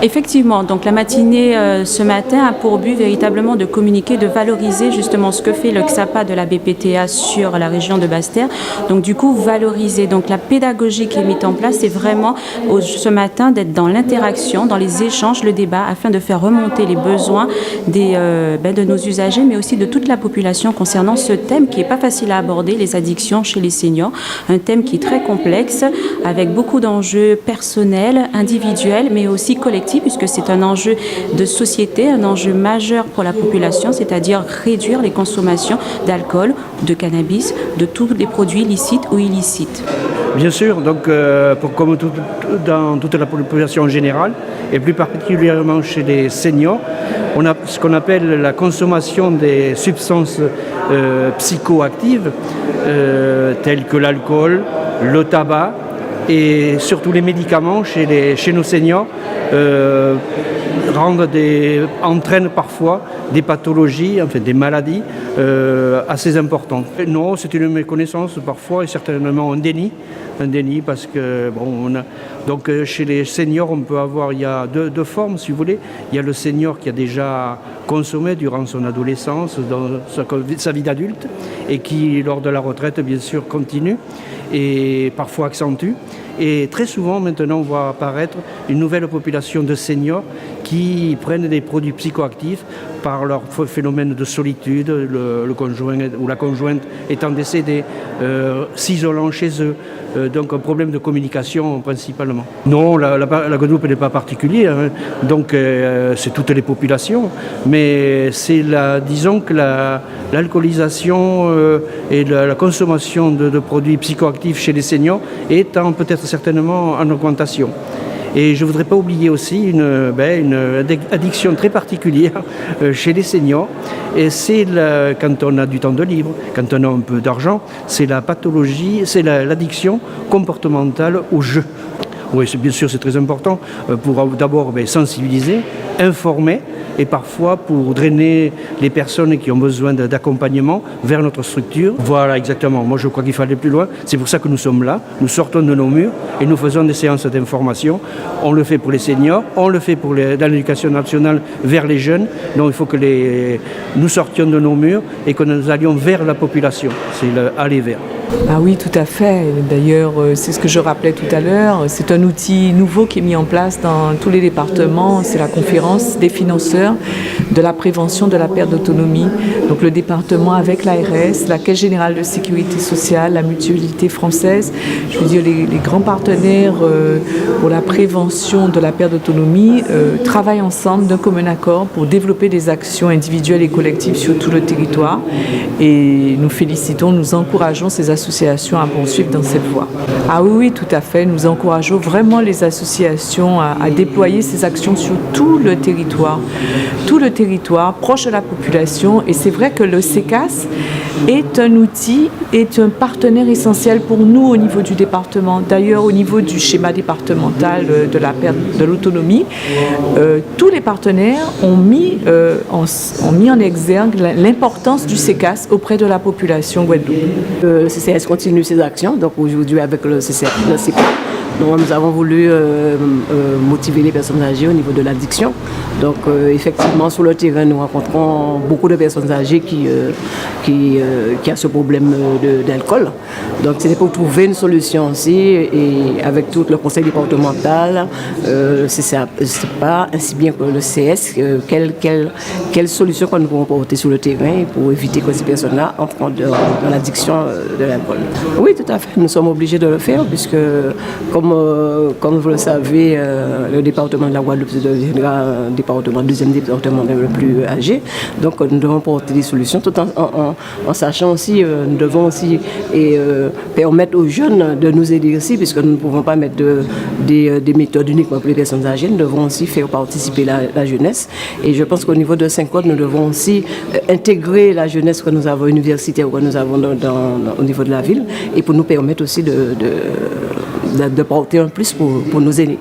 Effectivement, donc la matinée ce matin a pour but véritablement de communiquer, de valoriser justement ce que fait le XAPA de la BPTA sur la région de Basse-Terre. Donc du coup, valoriser. Donc la pédagogie qui est mise en place, c'est vraiment ce matin d'être dans l'interaction, dans les échanges, le débat, afin de faire remonter les besoins de nos usagers, mais aussi de toute la population concernant ce thème qui n'est pas facile à aborder, les addictions chez les seniors. Un thème qui est très complexe, avec beaucoup d'enjeux personnels, individuels, mais aussi collectifs, puisque c'est un enjeu de société, un enjeu majeur pour la population, c'est-à-dire réduire les consommations d'alcool, de cannabis, de tous les produits licites ou illicites. Bien sûr, donc comme dans toute la population en général, et plus particulièrement chez les seniors, on a ce qu'on appelle la consommation des substances psychoactives, telles que l'alcool, le tabac et surtout les médicaments chez nos seniors, entraînent parfois des pathologies, enfin des maladies assez importantes. Non, c'est une méconnaissance parfois et certainement un déni parce que donc chez les seniors on peut avoir, il y a deux formes si vous voulez. Il y a le senior qui a déjà consommé durant son adolescence, dans sa vie d'adulte et qui lors de la retraite bien sûr continue et parfois accentue. Et très souvent, maintenant, on voit apparaître une nouvelle population de seniors qui prennent des produits psychoactifs par leur phénomène de solitude, le conjoint ou la conjointe étant décédée, s'isolant chez eux. Donc un problème de communication principalement. Non, la Guadeloupe n'est pas particulière, hein. Donc c'est toutes les populations, mais c'est disons que l'alcoolisation et la consommation de produits psychoactifs chez les seniors est peut-être certainement en augmentation. Et je ne voudrais pas oublier aussi une addiction très particulière chez les seniors. Et c'est quand on a du temps de libre, quand on a un peu d'argent, c'est la pathologie, c'est l'addiction comportementale au jeu. Oui, bien sûr, c'est très important pour d'abord sensibiliser, informer et parfois pour drainer les personnes qui ont besoin d'accompagnement vers notre structure. Voilà, exactement. Moi, je crois qu'il faut aller plus loin. C'est pour ça que nous sommes là. Nous sortons de nos murs et nous faisons des séances d'information. On le fait pour les seniors, on le fait dans l'éducation nationale vers les jeunes. Donc, il faut que nous sortions de nos murs et que nous allions vers la population. C'est aller vers. Ah oui, tout à fait. D'ailleurs, c'est ce que je rappelais tout à l'heure. C'est un outil nouveau qui est mis en place dans tous les départements. C'est la conférence des financeurs de la prévention de la perte d'autonomie. Donc le département avec l'ARS, la Caisse générale de sécurité sociale, la Mutualité française, je veux dire les grands partenaires pour la prévention de la perte d'autonomie travaillent ensemble d'un commun accord pour développer des actions individuelles et collectives sur tout le territoire. Et nous félicitons, nous encourageons ces associations à poursuivre dans cette voie. Ah oui, tout à fait. Nous encourageons vraiment les associations à déployer ces actions sur tout le territoire proche de la population. Et c'est vrai que le CECAS est un outil, est un partenaire essentiel pour nous au niveau du département. D'ailleurs, au niveau du schéma départemental de la perte de l'autonomie, tous les partenaires ont mis en exergue l'importance du CECAS auprès de la population guadeloupe. Le CCS continue ses actions, donc aujourd'hui avec le CCA. Nous avons voulu motiver les personnes âgées au niveau de l'addiction. Donc effectivement, sur le terrain, nous rencontrons beaucoup de personnes âgées qui ont ce problème d'alcool. Donc c'était pour trouver une solution aussi, et avec tout le conseil départemental, c'est pas ainsi bien que le CS, quelle solution que nous pouvons porter sur le terrain pour éviter que ces personnes-là entrent dans l'addiction de l'alcool. Oui, tout à fait, nous sommes obligés de le faire, puisque comme vous le savez, le département de la Guadeloupe deviendra un deuxième département le plus âgé. Donc nous devons porter des solutions tout en sachant aussi, nous devons aussi permettre aux jeunes de nous aider aussi, puisque nous ne pouvons pas mettre des méthodes uniquement pour les personnes âgées. Nous devons aussi faire participer la jeunesse. Et je pense qu'au niveau de Saint-Claude, nous devons aussi intégrer la jeunesse que nous avons universitaire, que nous avons au niveau de la ville, et pour nous permettre aussi de porter un plus pour nos aînés.